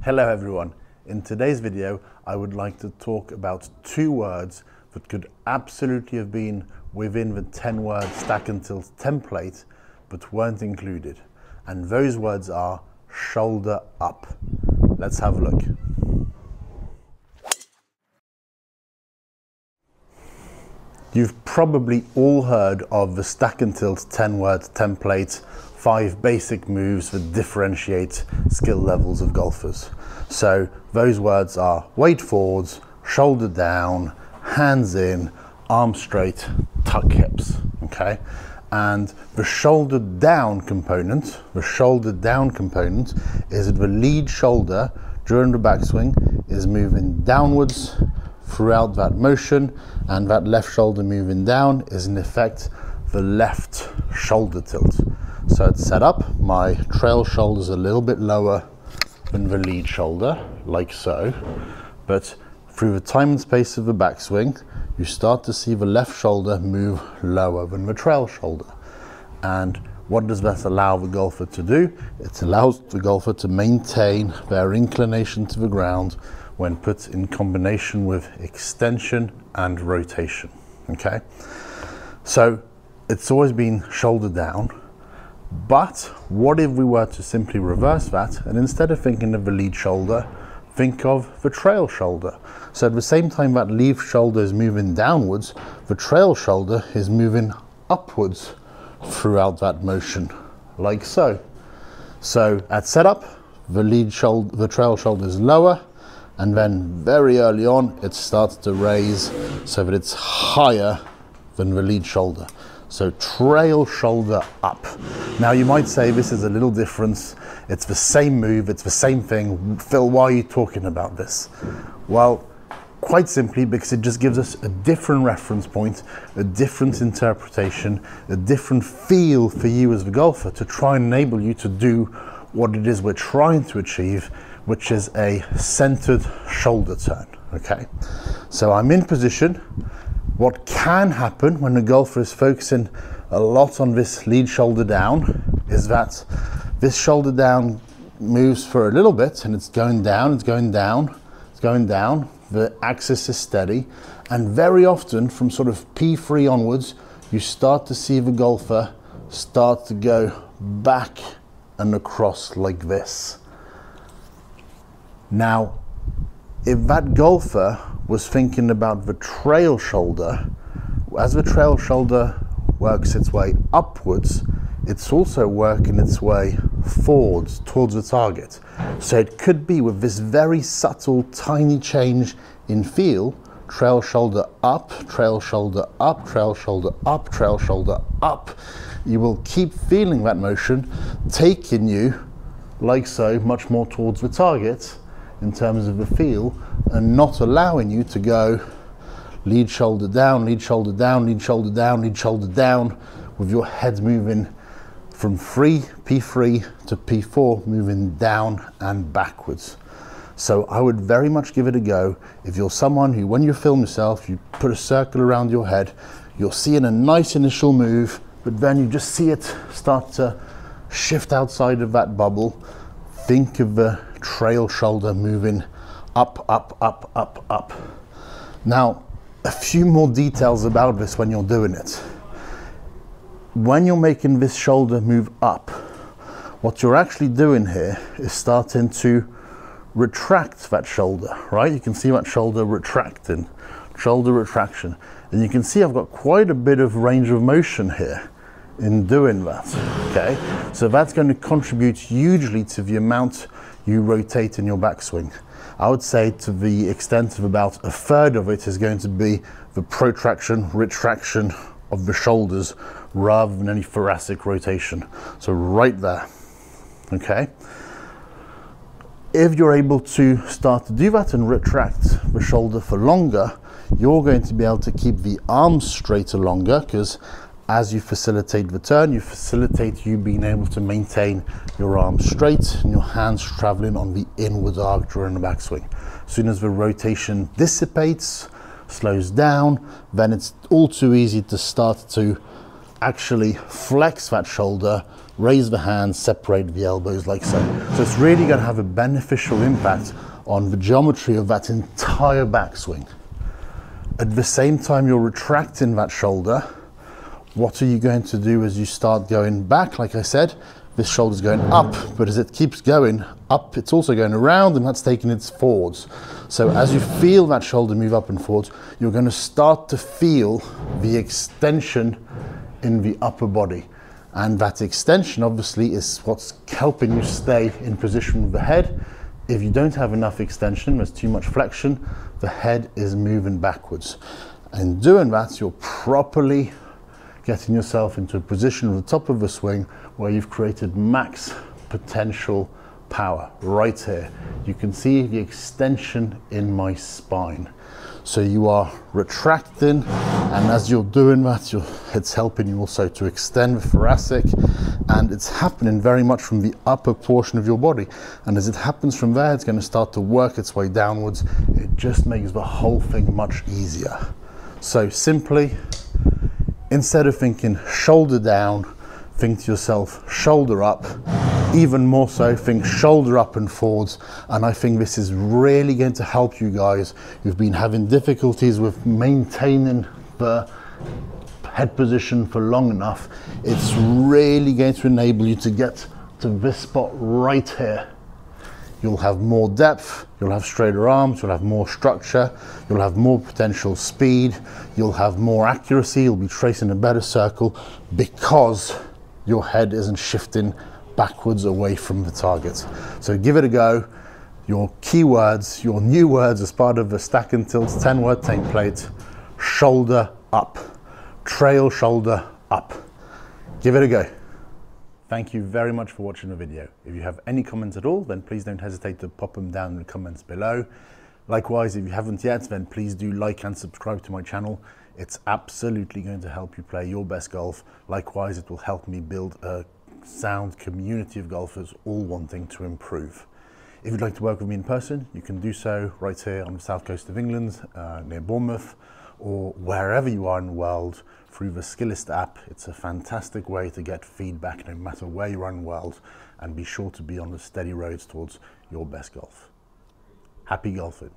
Hello everyone. In today's video, I would like to talk about two words that could absolutely have been within the 10-word stack and tilt template, but weren't included. And those words are shoulder up. Let's have a look. You've probably all heard of the stack and tilt 10-word template, 5 basic moves that differentiate skill levels of golfers. So those words are weight forwards, shoulder down, hands in, arm straight, tuck hips, okay? And the shoulder down component is that the lead shoulder during the backswing is moving downwards throughout that motion, and that left shoulder moving down is in effect the left shoulder tilt. So it's set up, my trail shoulder is a little bit lower than the lead shoulder, like so, but through the time and space of the backswing, you start to see the left shoulder move lower than the trail shoulder. And what does that allow the golfer to do? It allows the golfer to maintain their inclination to the ground when put in combination with extension and rotation, okay? So it's always been shoulder down, but what if we were to simply reverse that, and instead of thinking of the lead shoulder, think of the trail shoulder. So at the same time that lead shoulder is moving downwards, the trail shoulder is moving upwards throughout that motion, like so. So at setup, the trail shoulder is lower, and then very early on, it starts to raise so that it's higher than the lead shoulder. So trail shoulder up. Now you might say this is a little different. It's the same move, it's the same thing. Phil, why are you talking about this? Well, quite simply because it just gives us a different reference point, a different interpretation, a different feel for you as the golfer to try and enable you to do what it is we're trying to achieve, which is a centered shoulder turn, okay? So I'm in position. What can happen when the golfer is focusing a lot on this lead shoulder down is that this shoulder down moves for a little bit and it's going down, it's going down, it's going down. The axis is steady, and very often from sort of P3 onwards, you start to see the golfer start to go back and across like this. Now, if that golfer was thinking about the trail shoulder, as the trail shoulder works its way upwards, it's also working its way forwards towards the target. So it could be with this very subtle, tiny change in feel, trail shoulder up, trail shoulder up, trail shoulder up, trail shoulder up. You will keep feeling that motion taking you, like so, much more towards the target in terms of the feel, and not allowing you to go lead shoulder down, lead shoulder down, lead shoulder down, lead shoulder down, with your head moving from P3 to P4, moving down and backwards. So I would very much give it a go. If you're someone who, when you film yourself, you put a circle around your head, you're seeing a nice initial move, but then you just see it start to shift outside of that bubble. Think of the trail shoulder moving up, up, up, up, up. Now, a few more details about this when you're doing it. When you're making this shoulder move up, what you're actually doing here is starting to retract that shoulder, right? You can see that shoulder retracting, shoulder retraction. And you can see I've got quite a bit of range of motion here in doing that, okay? So that's going to contribute hugely to the amount you rotate in your backswing. I would say to the extent of about a third of it is going to be the protraction, retraction of the shoulders rather than any thoracic rotation. So right there, okay? If you're able to start to do that and retract the shoulder for longer, you're going to be able to keep the arms straighter longer, because as you facilitate the turn, you facilitate you being able to maintain your arms straight and your hands traveling on the inward arc during the backswing. As soon as the rotation dissipates, slows down, then it's all too easy to start to actually flex that shoulder raise the hands, separate the elbows like so. So it's really going to have a beneficial impact on the geometry of that entire backswing. At the same time you're retracting that shoulder, what are you going to do as you start going back? Like I said, this shoulder's going up, but as it keeps going up, it's also going around, and that's taking it forwards. So as you feel that shoulder move up and forwards, you're going to start to feel the extension in the upper body. And that extension obviously is what's helping you stay in position with the head. If you don't have enough extension, there's too much flexion, the head is moving backwards. And doing that, you're properly getting yourself into a position at the top of the swing where you've created max potential power right here. You can see the extension in my spine. So you are retracting, and as you're doing that, it's helping you also to extend the thoracic, and it's happening very much from the upper portion of your body. And as it happens from there, it's going to start to work its way downwards. It just makes the whole thing much easier. So simply, instead of thinking shoulder down, think to yourself shoulder up. Even more so, think shoulder up and forwards. And I think this is really going to help you guys who've been having difficulties with maintaining the head position for long enough. It's really going to enable you to get to this spot right here. You'll have more depth, you'll have straighter arms, you'll have more structure, you'll have more potential speed, you'll have more accuracy, you'll be tracing a better circle because your head isn't shifting backwards away from the target. So give it a go. Your keywords, your new words as part of the Stack and Tilt 10-word template: shoulder up, trail shoulder up. Give it a go. Thank you very much for watching the video. If you have any comments at all, then please don't hesitate to pop them down in the comments below. Likewise, if you haven't yet, then please do like and subscribe to my channel. It's absolutely going to help you play your best golf. Likewise, it will help me build a sound community of golfers all wanting to improve. If you'd like to work with me in person, you can do so right here on the south coast of England, near Bournemouth, or wherever you are in the world through the Skillist app. It's a fantastic way to get feedback no matter where you are in the world, and be sure to be on the steady roads towards your best golf. Happy golfing.